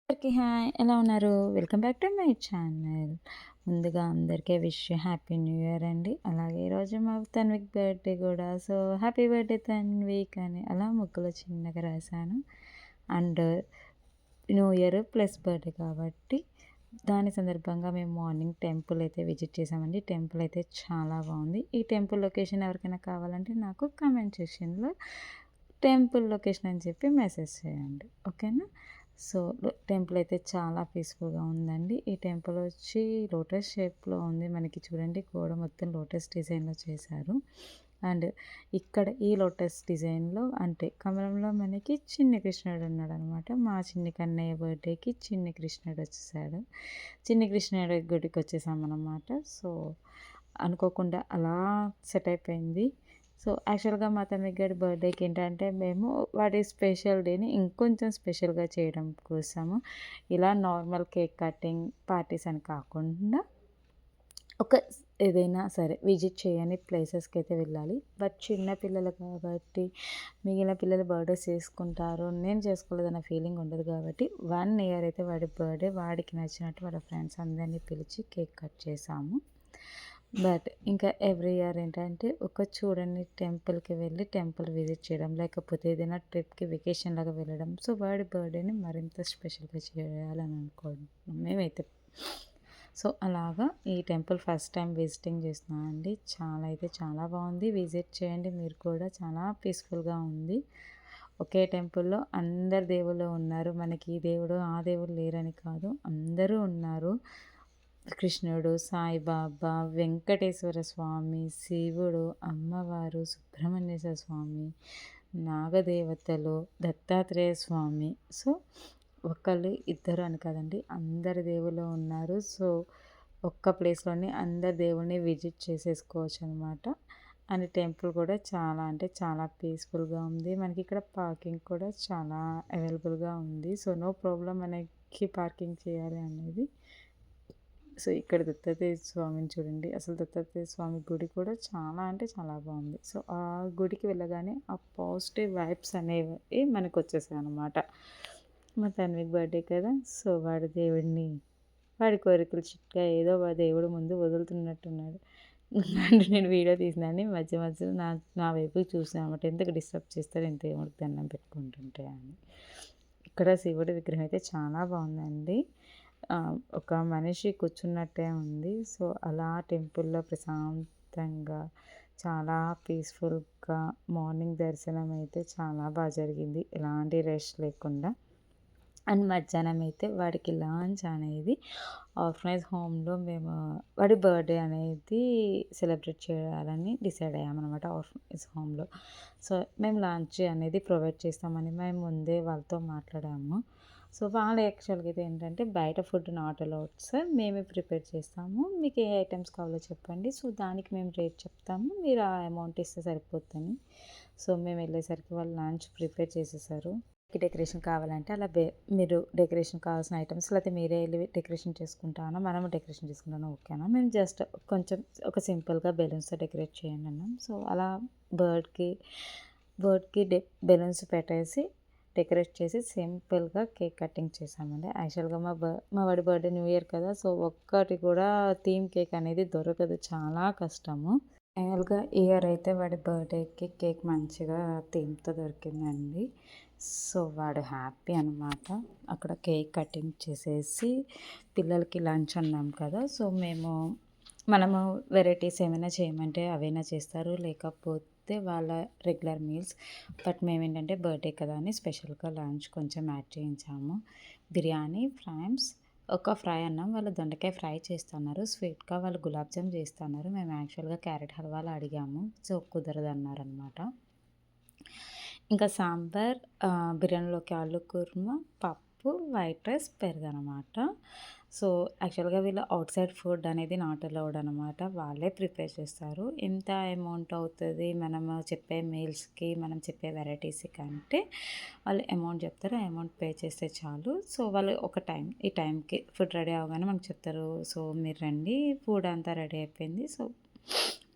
అందరికీ హాయ్. ఎలా ఉన్నారు? Welcome back to my channel. ముందుగా అందరికీ హ్యాపీ న్యూ ఇయర్ అండి. అలాగే ఈరోజు మా తన్విక్ బర్త్‌డే కూడా. సో, హ్యాపీ బర్త్‌డే తన్విక్ అని అలా ముగ్గులో చిన్నగా రాశాను. And new year plus birthday కాబట్టి దాని సందర్భంగా మేము మార్నింగ్ టెంపుల్ అయితే విజిట్ చేసామండి. టెంపుల్ అయితే చాలా బాగుంది. ఈ టెంపుల్ లొకేషన్ ఎవరికైనా కావాలంటే నాకు కామెంట్ సెక్షన్‌లో టెంపుల్ లొకేషన్ అని చెప్పి మెసేజ్ చేయండి. ఓకేనా? సో, టెంపుల్ అయితే చాలా పీస్‌ఫుల్‌గా ఉందండి. ఈ టెంపుల్ వచ్చి లోటస్ షేప్‌లో ఉంది. మనకి చూడండి గోడ మొత్తం లోటస్ డిజైన్‌లో చేశారు. అండ్ ఇక్కడ ఈ లోటస్ డిజైన్‌లో అంటే కమలంలో మనకి చిన్ని కృష్ణుడు ఉన్నాడనమాట. మా చిన్ని కన్నయ్య బర్త్‌డేకి చిన్ని కృష్ణుడు వచ్చేసాడు. చిన్ని కృష్ణుడి గుడికి వచ్చేసామన్నమాట. సో, అనుకోకుండా అలా సెట్ అయిపోయింది. సో, యాక్చువల్‌గా మా తమ్ముడి గారి బర్త్‌డేకి ఏంటంటే మేము వాడి స్పెషల్ డేని ఇంకొంచెం స్పెషల్‌గా చేయడం కోసము ఇలా నార్మల్ కేక్ కటింగ్ పార్టీస్ అని కాకుండా ఒక ఏదైనా సరే విజిట్ చేయని ప్లేసెస్‌కి అయితే వెళ్ళాలి. బట్ చిన్న పిల్లలు కాబట్టి మిగిలిన పిల్లలు బర్త్‌డేస్ చేసుకుంటారు. నేను చేసుకోలేదన్న ఫీలింగ్ ఉండదు కాబట్టి 1 ఇయర్ అయితే వాడి బర్త్‌డే వాడికి నచ్చినట్టు వాళ్ళ ఫ్రెండ్స్ అందరిని పిలిచి కేక్ కట్ చేసాము. బట్ ఇంకా ఎవ్రీ ఇయర్ ఏంటంటే ఒక చూడని టెంపుల్‌కి వెళ్ళి టెంపుల్ విజిట్ చేయడం, లేకపోతే ఏదైనా ట్రిప్‌కి వెకేషన్ లాగా వెళ్ళడం. సో, వాడి బర్త్‌డేని మరింత స్పెషల్‌గా చేయాలని అనుకుంటున్నాం మేమైతే. సో, అలాగా ఈ టెంపుల్ ఫస్ట్ టైం విజిటింగ్ చేస్తున్నానండి. చాలా అయితే చాలా బాగుంది. విజిట్ చేయండి మీరు కూడా. చాలా పీస్‌ఫుల్‌గా ఉంది. ఒకే టెంపుల్‌లో అందరు దేవుళ్ళు ఉన్నారు. మనకి ఈ దేవుడు, ఆ దేవుడు లేరని కాదు. అందరూ ఉన్నారు. కృష్ణుడు, సాయిబాబా, వెంకటేశ్వర స్వామి, శివుడు, అమ్మవారు, సుబ్రహ్మణ్యేశ్వర స్వామి, నాగదేవతలు, దత్తాత్రేయ స్వామి. సో, ఒకళ్ళు ఇద్దరు అని కాదండి. అందరు దేవుళ్ళు ఉన్నారు. సో, ఒక్క ప్లేస్‌లోనే అందరు దేవుడిని విజిట్ చేసేసుకోవచ్చు అనమాట. అండ్ టెంపుల్ కూడా చాలా అంటే చాలా పీస్‌ఫుల్‌గా ఉంది. మనకి ఇక్కడ పార్కింగ్ కూడా చాలా అవైలబుల్‌గా ఉంది. సో, నో ప్రాబ్లమ్ మనకి పార్కింగ్ చేయాలి అనేది. సో, ఇక్కడ దత్తాత్రేయ స్వామిని చూడండి. అసలు దత్తాత్రేయ స్వామి గుడి కూడా చాలా అంటే చాలా బాగుంది. సో, ఆ గుడికి వెళ్ళగానే ఆ పాజిటివ్ వైబ్స్ అనేవి మనకొచ్చేసాయనమాట. మా తన్వికి బర్త్‌డే కదా! సో, వాడి కోరికలు చిట్కా ఏదో దేవుడు ముందు వదులుతున్నట్టున్నాడు. అంటే నేను వీడియో తీసినాన్ని మధ్య మధ్యలో నా వైపుకి చూసాననమాట. ఎందుకు డిస్టర్బ్ చేస్తారు ఇంత దేవుడికి దండం పెట్టుకుంటుంటే అని. ఇక్కడ శివుడి విగ్రహం అయితే చాలా బాగుందండి. ఒక మనిషి కూర్చున్నట్టే ఉంది. సో, అలా టెంపుల్‌లో ప్రశాంతంగా చాలా పీస్‌ఫుల్‌గా మార్నింగ్ దర్శనం అయితే చాలా జరిగింది. ఎలాంటి రష్ లేకుండా. అండ్ మధ్యాహ్నం అయితే వాడికి లంచ్ అనేది ఆర్ఫనైజ్ హోమ్‌లో మేము వాడి బర్త్‌డే అనేది సెలబ్రేట్ చేయాలని డిసైడ్ అయ్యామనమాట ఆర్ఫనైజ్ హోమ్‌లో. సో, మేము లంచ్ అనేది ప్రొవైడ్ చేస్తామని మేము ముందే వాళ్ళతో మాట్లాడాము. సో, వాళ్ళు యాక్చువల్‌గా అయితే ఏంటంటే బయట ఫుడ్ నాట్ అలౌడ్ సార్. మేమే ప్రిపేర్ చేస్తాము. మీకు ఏ ఐటెమ్స్ కావాలో చెప్పండి. సో, దానికి మేము రేట్ చెప్తాము. మీరు ఆ అమౌంట్ ఇస్తే సరిపోద్దని. సో, మేము వెళ్ళేసరికి వాళ్ళు లంచ్ ప్రిపేర్ చేసేసారు. డెకరేషన్ కావాలంటే అలా మీరు డెకరేషన్ కావాల్సిన ఐటమ్స్ లేకపోతే మీరే వెళ్ళి డెకరేషన్ చేసుకుంటానా మనము డెకరేషన్ చేసుకుంటాను ఓకేనా మేము జస్ట్ కొంచెం ఒక సింపుల్గా బెలూన్స్తో డెకరేట్ చేయండి అన్నాం. సో, అలా బర్డ్కి బర్డ్కి బెలూన్స్ పెట్టేసి డెకరేట్ చేసి సింపుల్గా కేక్ కటింగ్ చేసామండి. యాక్చువల్గా మా వాడి బర్త్డే న్యూ ఇయర్ కదా! సో, ఒక్కటి కూడా థీమ్ కేక్ అనేది దొరకదు. చాలా కష్టము. యాన్యువల్‌గా ఈ ఇయర్ అయితే వాడి బర్త్‌డేకి కేక్ మంచిగా థీమ్‌తో దొరికిందండి. సో, వాడు హ్యాపీ అనమాట. అక్కడ కేక్ కటింగ్ చేసేసి పిల్లలకి లంచ్ అన్నాం కదా! సో, మనము వెరైటీస్ ఏమైనా చేయమంటే అవైనా చేస్తారు. లేకపోతే వాళ్ళ రెగ్యులర్ మీల్స్. బట్ మేమేంటంటే బర్త్‌డే కదా అని స్పెషల్‌గా లంచ్ కొంచెం యాడ్ చేయించాము. బిర్యానీ, ఫ్రాన్స్, ఒక ఫ్రై అన్నం. వాళ్ళు దొండకాయ ఫ్రై చేస్తున్నారు. స్వీట్‌గా వాళ్ళు గులాబ్ జామ్ చేస్తున్నారు. మేము యాక్చువల్‌గా క్యారెట్ హల్వాలు అడిగాము. సో, కుదరదన్నారనమాట. ఇంకా సాంబార్, బిర్యానీలోకి ఆలు కుర్మా, పప్పు, వైట్ రైస్, పెరుగనమాట. సో, యాక్చువల్‌గా వీళ్ళు ఔట్ సైడ్ ఫుడ్ అనేది నాట్ అలౌడ్ అనమాట. వాళ్ళే ప్రిపేర్ చేస్తారు. ఎంత అమౌంట్ అవుతది మనము చెప్పే మీల్స్‌కి, మనం చెప్పే వెరైటీస్‌కి అంటే వాళ్ళు అమౌంట్ చెప్తారు. ఆ అమౌంట్ పే చేస్తే చాలు. సో, వాళ్ళు ఒక ఈ టైంకి ఫుడ్ రెడీ అవ్వగానే మనకు చెప్తారు. సో, మీరు రండి ఫుడ్ అంతా రెడీ అయిపోయింది. సో,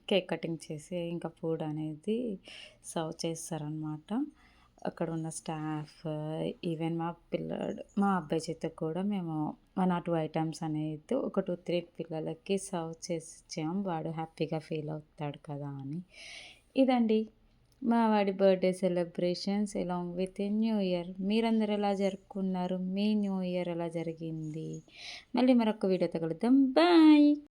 కేక్ కటింగ్ చేసి ఇంకా ఫుడ్ అనేది సర్వ్ చేస్తారనమాట. అక్కడ ఉన్న స్టాఫ్, ఈవెన్ మా అబ్బాయి చేత కూడా మేము 1 ఆర్ 2 ఐటెమ్స్ అనేది ఒక 2, 3 పిల్లలకి సర్వ్ చేసి ఇచ్చాం. వాడు హ్యాపీగా ఫీల్ అవుతాడు కదా అని. ఇదండి మా వాడి birthday celebrations along with new year. మీరందరూ ఎలా జరుపుకున్నారు? మీ న్యూ ఇయర్ ఎలా జరిగింది? మళ్ళీ మరొక వీడియోతో కలుద్దాం. బాయ్.